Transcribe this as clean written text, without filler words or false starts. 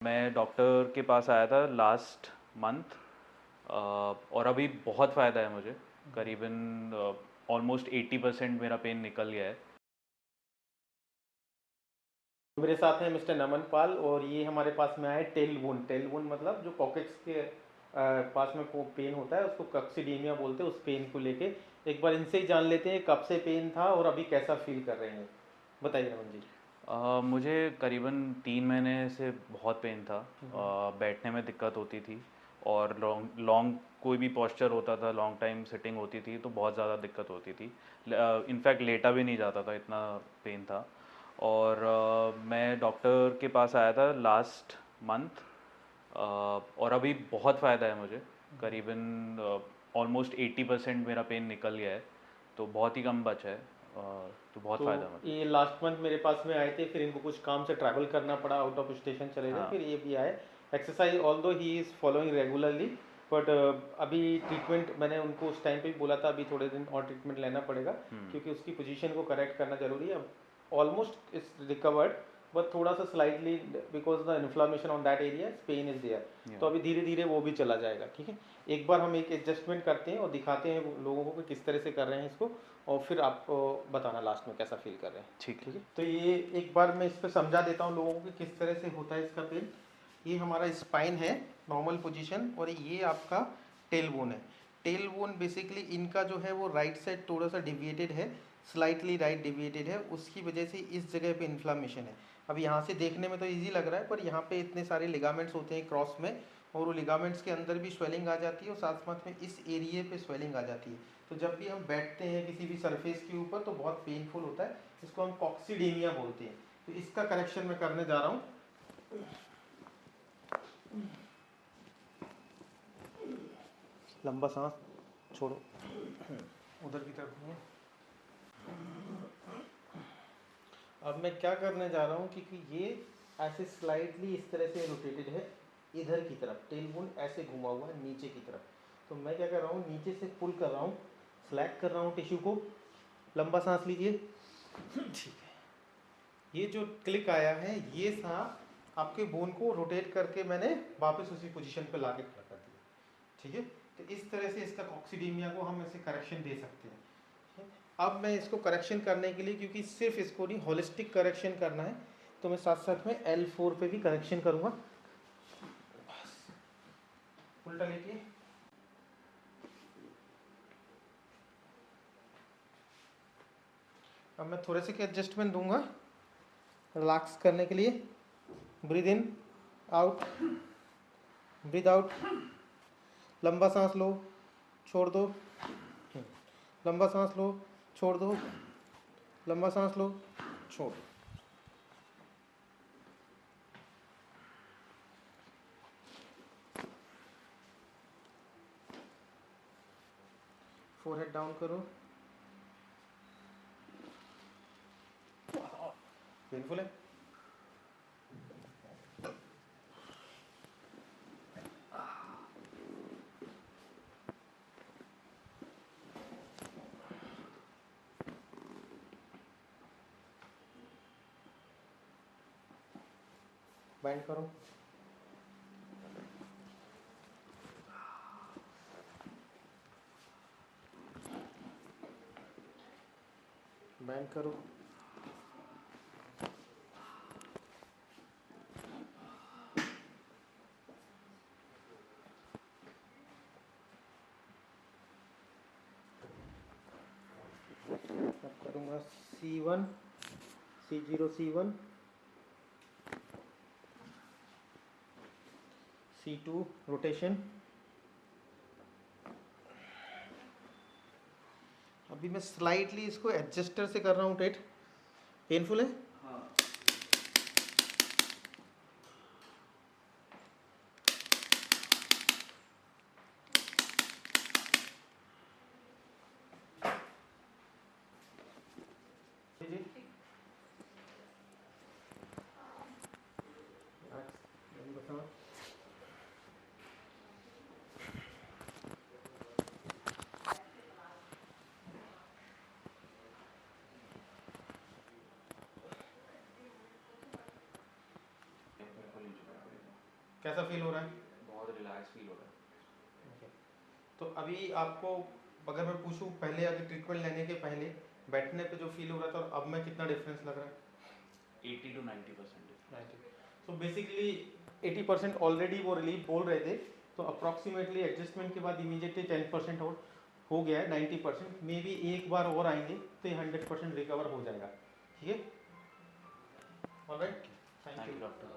मैं डॉक्टर के पास आया था लास्ट मंथ और अभी बहुत फ़ायदा है मुझे। करीबन ऑलमोस्ट 80% मेरा पेन निकल गया है। मेरे साथ हैं मिस्टर नमन पाल और ये हमारे पास में आए टेल वुंड मतलब जो पॉकेट्स के पास में पेन होता है उसको कॉक्सीडियमिया बोलते हैं। उस पेन को लेके एक बार इनसे ही जान लेते हैं कब से पेन था और अभी कैसा फील कर रहे हैं। बताइए नमन जी। मुझे करीबन 3 महीने से बहुत पेन था। बैठने में दिक्कत होती थी और लॉन्ग लॉन्ग कोई भी पोस्चर होता था, लॉन्ग टाइम सिटिंग होती थी तो बहुत ज़्यादा दिक्कत होती थी। इनफैक्ट लेटा भी नहीं जाता था, इतना पेन था। और मैं डॉक्टर के पास आया था लास्ट मंथ और अभी बहुत फ़ायदा है मुझे। करीबन ऑलमोस्ट 80% मेरा पेन निकल गया है, तो बहुत ही कम बचा है। तो बहुत तो फ़ायदा है मुझे। ये लास्ट मंथ मेरे पास में आए थे, फिर इनको कुछ काम से ट्रैवल करना पड़ा, आउट ऑफ स्टेशन चले गए, हाँ। फिर ये भी आए। एक्सरसाइज ऑल दो he is following regularly, but अभी ट्रीटमेंट मैंने उनको उस टाइम पे भी बोला था अभी थोड़े दिन और ट्रीटमेंट लेना पड़ेगा क्योंकि उसकी पोजीशन को करेक्ट करना जरूरी है। ऑलमोस्ट इज रिकवर्ड बट थोड़ा सा slightly because the inflammation on that area pain is there. तो अभी धीरे धीरे वो भी चला जाएगा। ठीक है, एक बार हम एक एडजस्टमेंट करते हैं और दिखाते हैं लोगों को कि किस तरह से कर रहे हैं इसको, और फिर आपको बताना लास्ट में कैसा फील कर रहे हैं। ठीक है। ठीक है, तो ये एक बार मैं इस पर समझा देता हूँ लोगों को कि किस तरह से होता है इसका पेन। ये हमारा स्पाइन है, नॉर्मल पोजीशन, और ये आपका टेल बोन है। टेल बोन बेसिकली इनका जो है वो राइट साइड थोड़ा सा डिविएटेड है, स्लाइटली राइट डिविएटेड है, उसकी वजह से इस जगह पे इन्फ्लामेशन है। अब यहाँ से देखने में तो इजी लग रहा है पर यहाँ पे इतने सारे लिगामेंट्स होते हैं क्रॉस में, और वो लिगामेंट्स के अंदर भी स्वेलिंग आ जाती है और साथ साथ में इस एरिए पे स्वेलिंग आ जाती है। तो जब भी हम बैठते हैं किसी भी सरफेस के ऊपर तो बहुत पेनफुल होता है। इसको हम कॉक्सीडेमिया बोलते हैं। तो इसका करेक्शन मैं करने जा रहा हूँ। लंबा सांस छोड़ो, उधर की तरफ नहीं है। अब मैं क्या करने जा रहा हूँ क्योंकि ये ऐसे स्लाइडली इस तरह से रोटेटेड है इधर की तरफ, टेल बोन ऐसे घुमा हुआ है नीचे की तरफ। तो मैं क्या कर रहा हूँ, नीचे से पुल कर रहा हूँ, स्लैक कर रहा हूँ टिश्यू को। लंबा सांस लीजिए। ठीक है, ये जो क्लिक आया है ये सांस आपके बोन को रोटेट करके मैंने वापस उसी पोजीशन पे लाके खड़ा कर दिया। ठीक है, तो इस तरह से इसका कॉक्सीडेमिया को हम ऐसे करेक्शन दे सकते हैं। अब मैं इसको करेक्शन करने के लिए, क्योंकि सिर्फ इसको नहीं होलिस्टिक करेक्शन करना है, तो मैं साथ साथ में L4 पे भी करेक्शन करूँगा। उल्टा लेके अब मैं थोड़े से एडजस्टमेंट दूंगा रिलैक्स करने के लिए। Breathe in, out, breathe out. लंबा सांस लो, छोड़ दो, लंबा सांस लो, छोड़ दो, लंबा सांस लो, छोड़ दो। फोरहेड डाउन करो। पेनफुल है? बैंड करो। बैंड करो। अब करूँगा C1, C0, C1, C2 rotation. अभी मैं स्लाइटली इसको एडजस्टर से कर रहा हूँ टेट। पेनफुल है? हाँ। कैसा फील हो रहा है? बहुत रिलैक्स फील हो रहा है। Okay. तो अभी आपको अगर मैं पूछूं पहले अगर ट्रीटमेंट लेने के पहले बैठने पे जो फील हो रहा था और अब में कितना डिफरेंस लग रहा है? 80 to 90%। सो बेसिकली 80% ऑलरेडी वो रिलीफ बोल रहे थे, तो अप्रॉक्सीमेटली एडजस्टमेंट के बाद इमीडिएटली 10% और हो गया है 90%। मे बी एक बार और आएंगे तो ये 100% रिकवर हो जाएगा। ठीक है, alright, thank thank you. You doctor.